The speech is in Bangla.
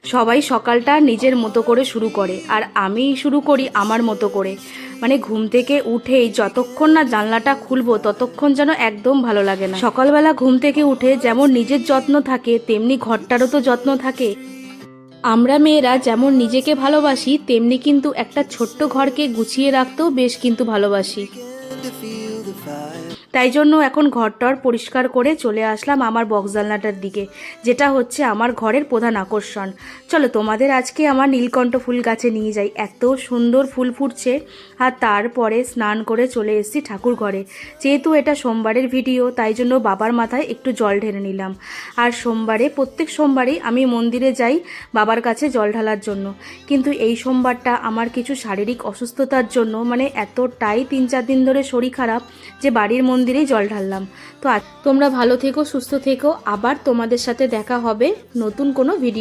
সবাই সকালটা নিজের মতো করে শুরু করে, আর আমি শুরু করি আমার মতো করে। মানে ঘুম থেকে উঠেই যতক্ষণ না জানলাটা খুলবো ততক্ষণ যেন একদম ভালো লাগে না। সকালবেলা ঘুম থেকে উঠে যেমন নিজের যত্ন থাকে তেমনি ঘরটারও তো যত্ন থাকে। আমরা মেয়েরা যেমন নিজেকে ভালোবাসি তেমনি কিন্তু একটা ছোট্ট ঘরকে গুছিয়ে রাখতেও বেশ কিন্তু ভালোবাসি। তাই জন্য এখন ঘরটর পরিষ্কার করে চলে আসলাম আমার বক্স জানলাটার দিকে, যেটা হচ্ছে আমার ঘরের প্রধান আকর্ষণ। চলো তোমাদের আজকে আমার নীলকণ্ঠ ফুল গাছে নিয়ে যাই, এত সুন্দর ফুল ফুটছে। আর তারপরে স্নান করে চলে এসেছি ঠাকুর ঘরে। যেহেতু এটা সোমবারের ভিডিও তাই জন্য বাবার মাথায় একটু জল ঢেলে নিলাম। আর প্রত্যেক সোমবারেই আমি মন্দিরে যাই বাবার কাছে জল ঢালার জন্য। কিন্তু এই সোমবারটা আমার কিছু শারীরিক অসুস্থতার জন্য মানে এতটাই 3-4 দিন ধরে শরীর খারাপ যে বাড়ির মন্দিরেই জল ঢাললাম। তো তোমরা ভালো থেকো, সুস্থ থেকো, আবার তোমাদের সাথে দেখা হবে নতুন কোনো ভিডিও।